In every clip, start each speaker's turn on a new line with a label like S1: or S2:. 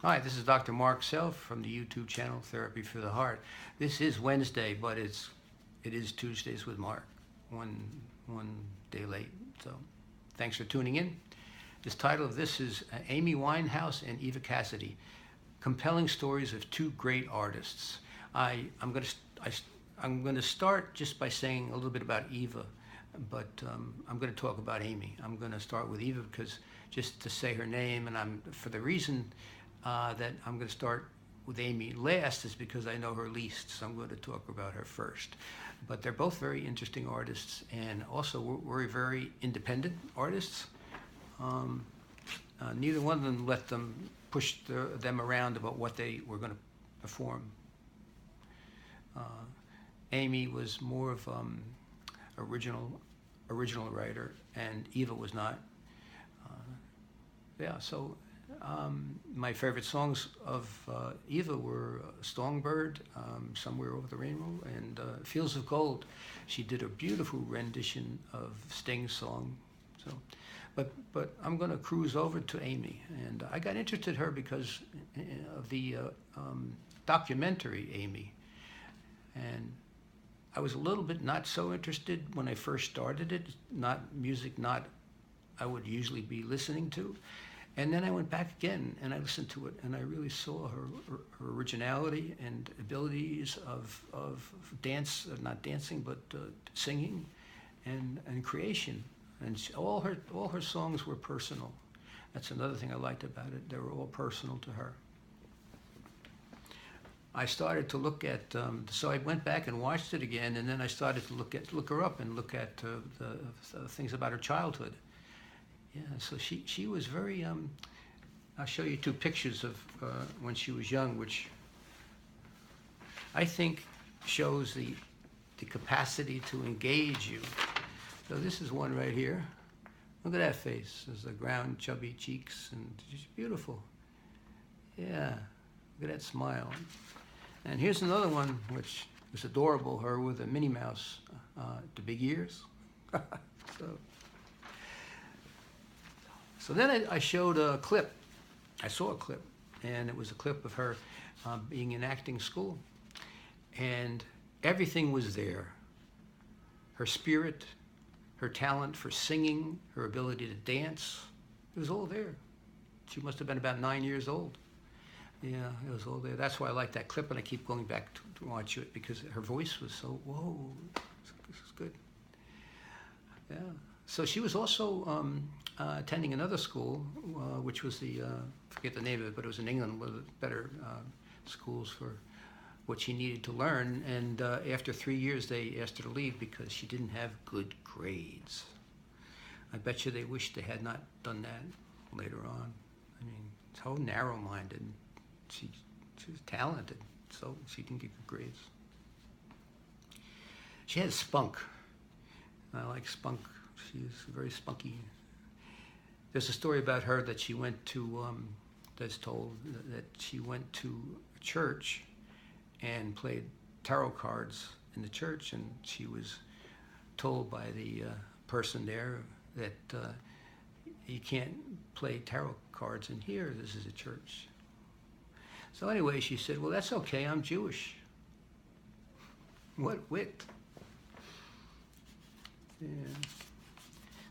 S1: Hi, this is Dr. Mark Sehl from the YouTube channel Therapy for the Heart. This is Wednesday, but it is Tuesdays with Mark, one day late. So, thanks for tuning in. This title of this is Amy Winehouse and Eva Cassidy, compelling stories of two great artists. I'm going to start just by saying a little bit about Eva, but I'm going to talk about Amy. I'm going to start with Eva because just to say her name, and for the reason that I'm going to start with Amy last is because I know her least, so I'm going to talk about her first. But they're both very interesting artists, and also we're very independent artists. Neither one of them let them push them around about what they were going to perform. Amy was more of original writer, and Eva was not. So my favorite songs of Eva were Songbird, Somewhere Over the Rainbow, and Fields of Gold. She did a beautiful rendition of Sting's song. So, but I'm going to cruise over to Amy, and I got interested in her because of the documentary Amy, and I was a little bit not so interested when I first started it. Not music, not I would usually be listening to. And then I went back again and I listened to it, and I really saw her originality and abilities of dance, not dancing, but singing and creation. And all her songs were personal. That's another thing I liked about it. They were all personal to her. I started to look at, so I went back and watched it again, and then I started to look her up and look at the things about her childhood. Yeah, so she was very, I'll show you two pictures of when she was young, which I think shows the capacity to engage you. So this is one right here. Look at that face. There's the round, chubby cheeks, and she's beautiful. Yeah, look at that smile. And here's another one, which is adorable, her with a Minnie Mouse, the big ears. So then I showed a clip. I saw a clip, and it was a clip of her being in acting school. And everything was there. Her spirit, her talent for singing, her ability to dance, it was all there. She must have been about 9 years old. Yeah, it was all there. That's why I like that clip, and I keep going back to watch it because her voice was so, whoa, this is good. Yeah. So she was also attending another school, which was I forget the name of it, but it was in England, one of the better schools for what she needed to learn. And after 3 years, they asked her to leave because she didn't have good grades. I bet you they wished they had not done that later on. I mean, so narrow-minded. She was talented, so she didn't get good grades. She had spunk. I like spunk. She's very spunky. There's a story about her that she went to, that's told, that she went to a church and played tarot cards in the church, and she was told by the person there that you can't play tarot cards in here, this is a church. So anyway, she said, well, that's okay, I'm Jewish. What wit. Yeah.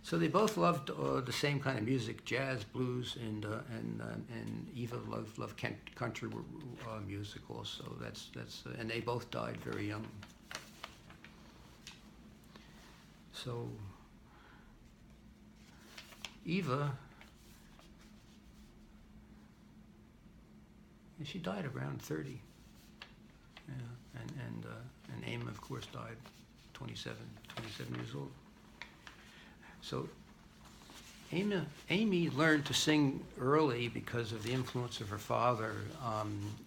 S1: So they both loved the same kind of music, jazz, blues, and Eva loved country music also. And they both died very young. So Eva, she died around 30. Yeah, and Amy, of course, died 27 years old. So Amy learned to sing early because of the influence of her father,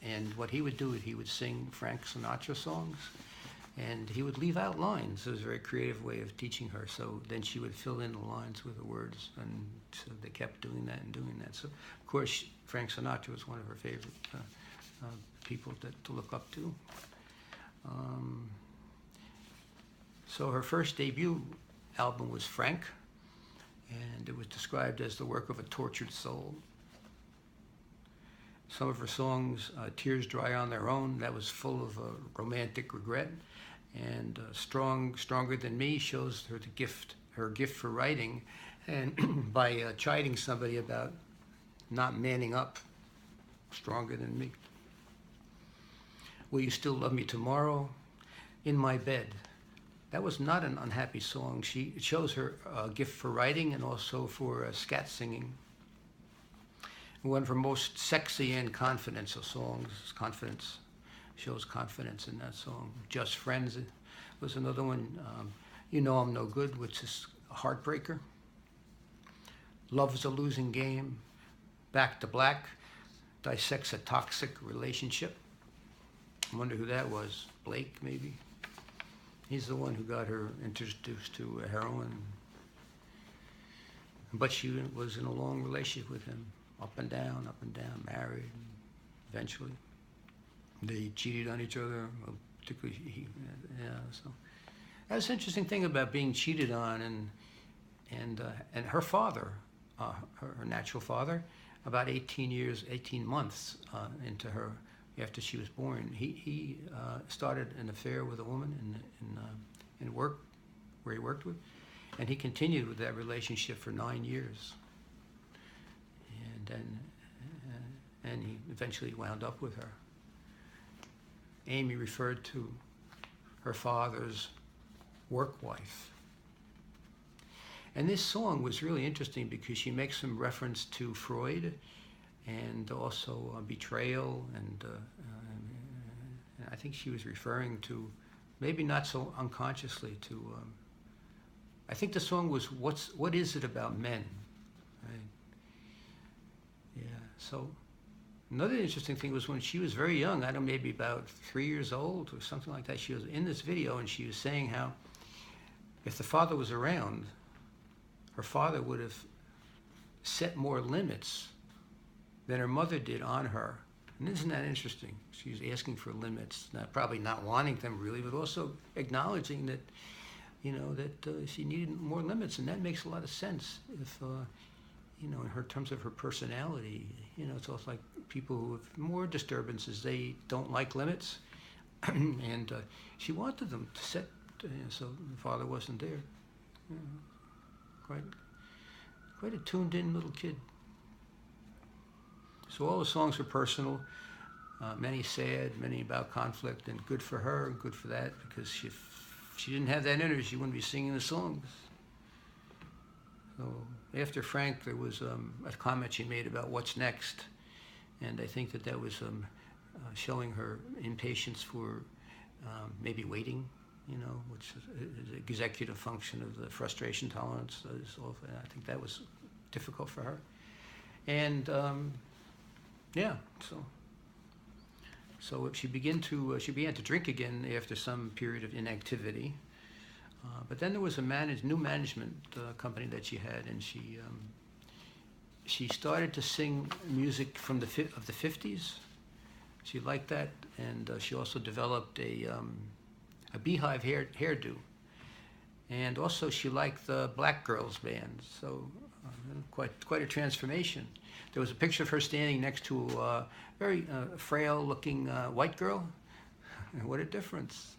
S1: and what he would do, he would sing Frank Sinatra songs, and he would leave out lines. It was a very creative way of teaching her, so then she would fill in the lines with the words, and so they kept doing that and doing that. So, of course, Frank Sinatra was one of her favorite people to look up to. So her first debut album was Frank, and it was described as the work of a tortured soul. Some of her songs, Tears Dry on Their Own, that was full of romantic regret. And Stronger Than Me shows her gift for writing, and by chiding somebody about not manning up. Stronger Than Me. Will You Still Love Me Tomorrow? In My Bed. That was not an unhappy song. It shows her gift for writing and also for scat singing. One of her most sexy and confidential songs is Confidence. Shows confidence in that song. Just Friends was another one. You Know I'm No Good, which is a heartbreaker. Love's a Losing Game. Back to Black dissects a toxic relationship. I wonder who that was. Blake, maybe? He's the one who got her introduced to heroin. But she was in a long relationship with him. Up and down, married, eventually. They cheated on each other, well, particularly he. Yeah, so that's an interesting thing about being cheated on, and her father, her natural father, about 18 months into her, after she was born, he started an affair with a woman in work, where he worked with, and he continued with that relationship for 9 years, and he eventually wound up with her. Amy referred to her father's work wife. And this song was really interesting because she makes some reference to Freud and also betrayal, and I think she was referring to, maybe not so unconsciously, to, I think the song was, What Is It About Men? Right? Yeah, so another interesting thing was when she was very young, I don't know, maybe about 3 years old or something like that, she was in this video and she was saying how if the father was around, her father would have set more limits than her mother did on her. And isn't that interesting? She was asking for limits, probably not wanting them really, but also acknowledging that, that she needed more limits, and that makes a lot of sense. If, in her terms of her personality, it's also like people who have more disturbances, they don't like limits, and she wanted them to set, so the father wasn't there. Quite a tuned-in little kid. So all the songs are personal, many sad, many about conflict, and good for her, and good for that, because if she didn't have that in her, she wouldn't be singing the songs. So after Frank, there was a comment she made about what's next, and I think that was showing her impatience for maybe waiting, which is an executive function of the frustration tolerance. I think that was difficult for her. And so she began to drink again after some period of inactivity. But then there was a new management company that she had, and she started to sing music from the 50s. She liked that, and she also developed a beehive hairdo, and also she liked the Black Girls band. So quite a transformation. There was a picture of her standing next to a very frail-looking white girl. What a difference!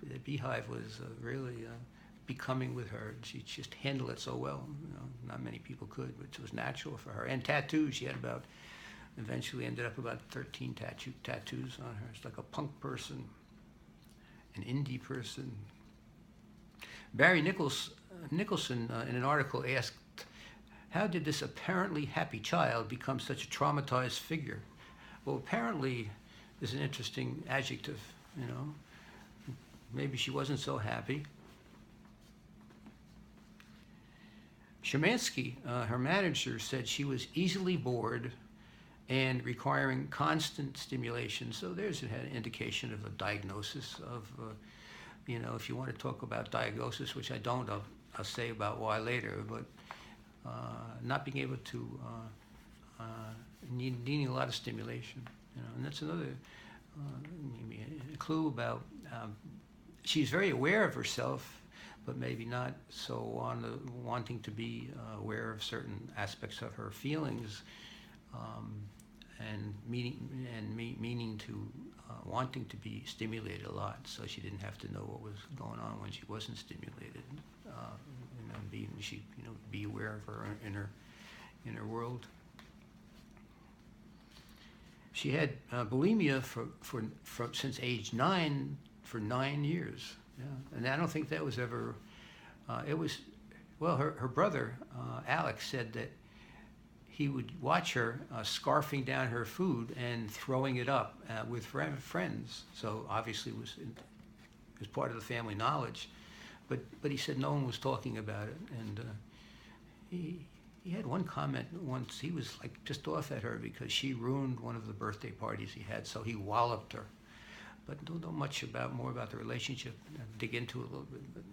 S1: The beehive was really becoming with her. She just handled it so well. Not many people could, but it was natural for her. And tattoos, she had eventually ended up about 13 tattoos on her. It's like a punk person, an indie person. Barry Nicholson, in an article, asked, how did this apparently happy child become such a traumatized figure? Well, apparently is an interesting adjective, Maybe she wasn't so happy. Szymanski, her manager, said she was easily bored and requiring constant stimulation. So there's an indication of a diagnosis of, if you want to talk about diagnosis, which I don't, I'll say about why later, but not being able to, needing a lot of stimulation, and that's another maybe a clue about, she's very aware of herself, but maybe not so wanting to be aware of certain aspects of her feelings and meaning to wanting to be stimulated a lot, so she didn't have to know what was going on when she wasn't stimulated. Be aware of her inner world. She had bulimia since age 9 for 9 years. Yeah. And I don't think that was ever. Her brother Alex said that he would watch her scarfing down her food and throwing it up with friends. So obviously it was part of the family knowledge, but he said no one was talking about it. And he had one comment once. He was like just off at her because she ruined one of the birthday parties he had, so he walloped her. But don't know much more about the relationship. Dig into it a little bit. But,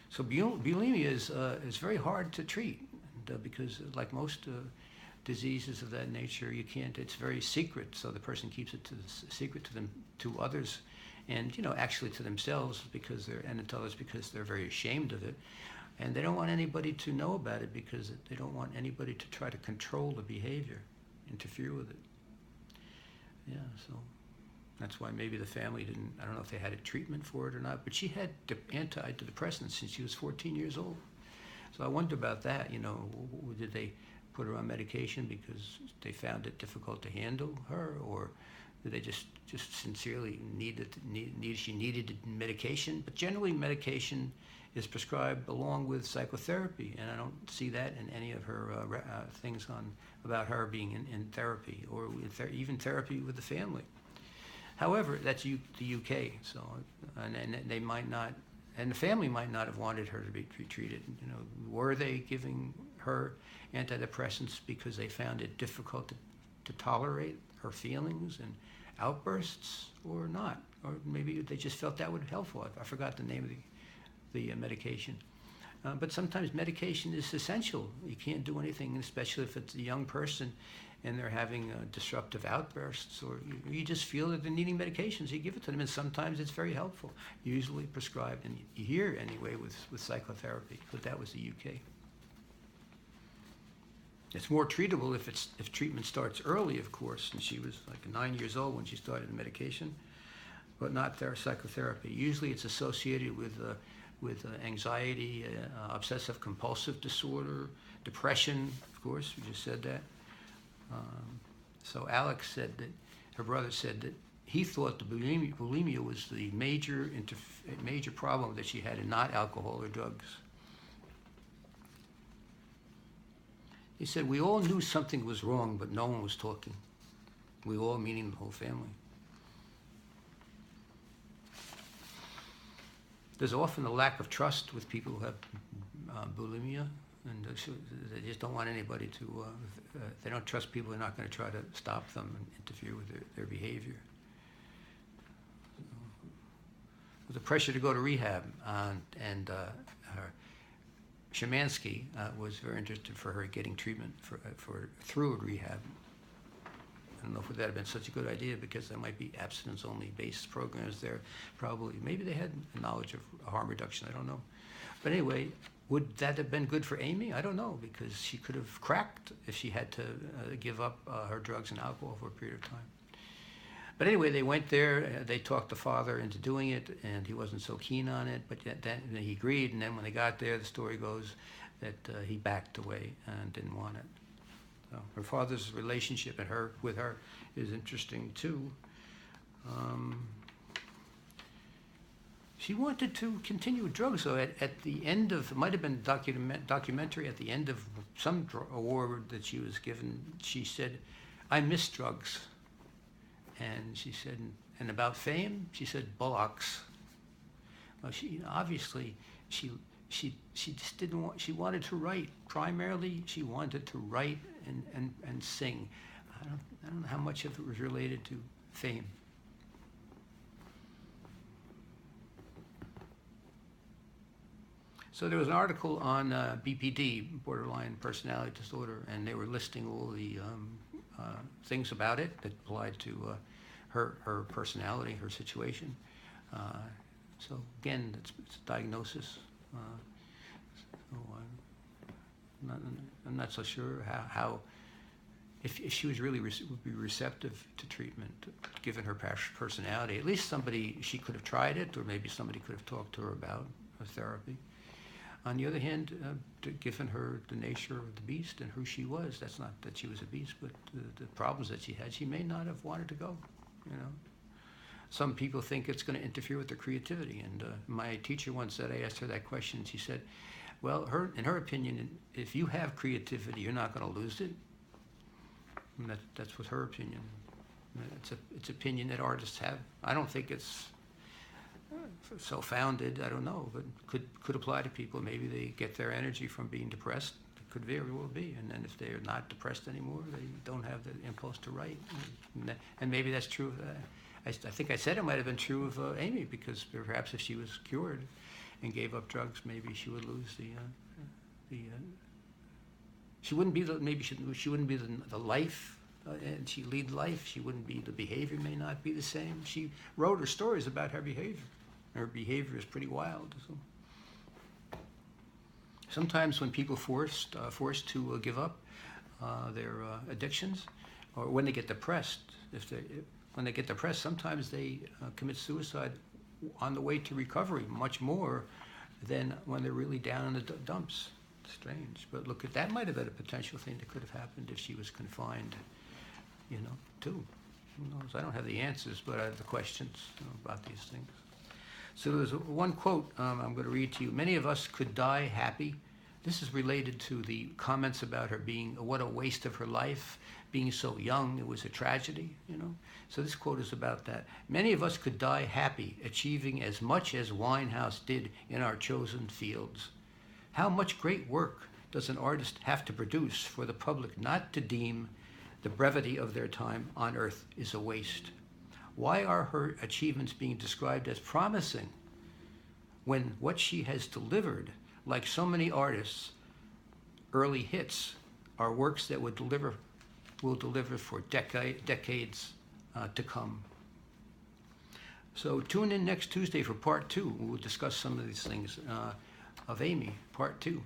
S1: so bulimia is very hard to treat, and, because like most diseases of that nature, you can't. It's very secret, so the person keeps it secret to others, and actually to themselves and to others because they're very ashamed of it, and they don't want anybody to know about it because they don't want anybody to try to control the behavior, interfere with it. Yeah, so. That's why maybe the family didn't, I don't know if they had a treatment for it or not, but she had antidepressants since she was 14 years old. So I wonder about that, did they put her on medication because they found it difficult to handle her, or did they just sincerely she needed medication? But generally medication is prescribed along with psychotherapy, and I don't see that in any of her things about her being in therapy, or even therapy with the family. However, that's the UK, so and they might not, and the family might not have wanted her to be treated. Were they giving her antidepressants because they found it difficult to tolerate her feelings and outbursts, or not? Or maybe they just felt that would be helpful. I forgot the name of the medication. But sometimes medication is essential. You can't do anything, especially if it's a young person and they're having disruptive outbursts, or you just feel that they're needing medications. You give it to them, and sometimes it's very helpful, usually prescribed, and here anyway with psychotherapy, but that was the UK. It's more treatable if treatment starts early, of course, and she was like 9 years old when she started the medication, but not psychotherapy. Usually it's associated with anxiety, obsessive compulsive disorder, depression, of course, we just said that. So Alex said that, her brother said that he thought the bulimia was the major problem that she had, and not alcohol or drugs. He said, we all knew something was wrong, but no one was talking. We all, meaning the whole family. There's often a lack of trust with people who have bulimia, and they just don't want anybody to, if they don't trust people, they're not going to try to stop them and interfere with their behavior. The pressure to go to rehab, and Szymanski was very interested for her getting treatment through a rehab. I don't know if that had been such a good idea, because there might be abstinence-only based programs there. Probably, maybe they had knowledge of harm reduction. I don't know. But anyway, would that have been good for Amy? I don't know, because she could have cracked if she had to give up her drugs and alcohol for a period of time. But anyway, they went there. They talked the father into doing it, and he wasn't so keen on it. But then he agreed, and then when they got there, the story goes that he backed away and didn't want it. So her father's relationship with her is interesting too. She wanted to continue with drugs, though. At the end of, it might have been documentary, at the end of some award that she was given, she said, "I miss drugs." And she said, and about fame, she said, "Bullocks." Well, obviously she just didn't want. She wanted to write. Primarily, she wanted to write and sing. I don't know how much of it was related to fame. So there was an article on BPD, borderline personality disorder, and they were listing all the things about it that applied to her personality, her situation. So again, it's a diagnosis. So I'm not so sure how if she was really would be receptive to treatment, given her personality. At least somebody, she could have tried it, or maybe somebody could have talked to her about her therapy. On the other hand, given her the nature of the beast and who she was, that's not that she was a beast, but the problems that she had, she may not have wanted to go, you know. Some people think it's going to interfere with their creativity, and my teacher once said, I asked her that question, she said, well, in her opinion, if you have creativity, you're not going to lose it. And that's what her opinion. It's opinion that artists have. I don't think it's so founded. I don't know, but could apply to people. Maybe they get their energy from being depressed. It could very well be. And then if they're not depressed anymore, they don't have the impulse to write. And maybe that's true. I think I said it might have been true of Amy, because perhaps if she was cured and gave up drugs, maybe she would lose she wouldn't be she wouldn't be the life, and she lead life. She wouldn't be, the behavior may not be the same. She wrote her stories about her behavior. Her behavior is pretty wild. So. Sometimes when people forced to give up their addictions, or when they get depressed, when they get depressed, sometimes they commit suicide on the way to recovery, much more than when they're really down in the dumps. Strange, but look, that might have been a potential thing that could have happened if she was confined, you know, too. Who knows? I don't have the answers, but I have the questions, you know, about these things. So there's one quote I'm going to read to you. Many of us could die happy. This is related to the comments about her being, what a waste of her life, being so young, it was a tragedy, you know. So this quote is about that. Many of us could die happy, achieving as much as Winehouse did in our chosen fields. How much great work does an artist have to produce for the public not to deem the brevity of their time on earth is a waste? Why are her achievements being described as promising when what she has delivered, like so many artists, early hits, are works that will deliver for decades to come? So tune in next Tuesday for part 2. We'll discuss some of these things. Of Amy, part 2.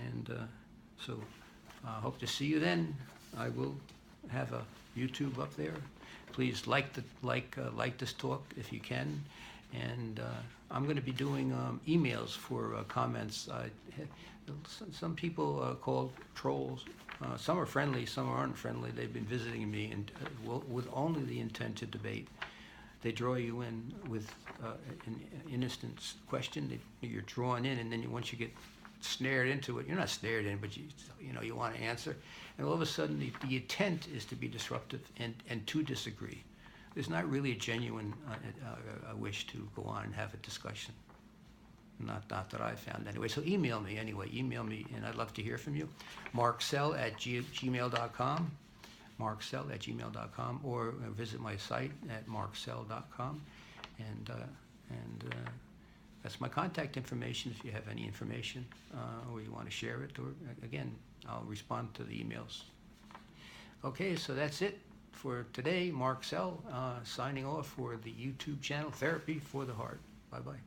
S1: And so I hope to see you then. I will have a YouTube up there. Please like this talk if you can. And I'm going to be doing emails for comments. Some people called trolls. Some are friendly, some aren't friendly. They've been visiting me and with only the intent to debate. They draw you in with an innocent question. You're drawn in, and then once you get snared into it, you're not snared in, but you want to answer. And all of a sudden, the intent is to be disruptive and to disagree. There's not really a genuine wish to go on and have a discussion. Not that I found anyway. So email me anyway. Email me, and I'd love to hear from you. marksehl@gmail.com. marksehl@gmail.com, or visit my site at marksehl.com, and that's my contact information if you have any information or you want to share it, or again, I'll respond to the emails. Okay, so that's it for today. Mark Sehl signing off for the YouTube channel, Therapy for the Heart. Bye-bye.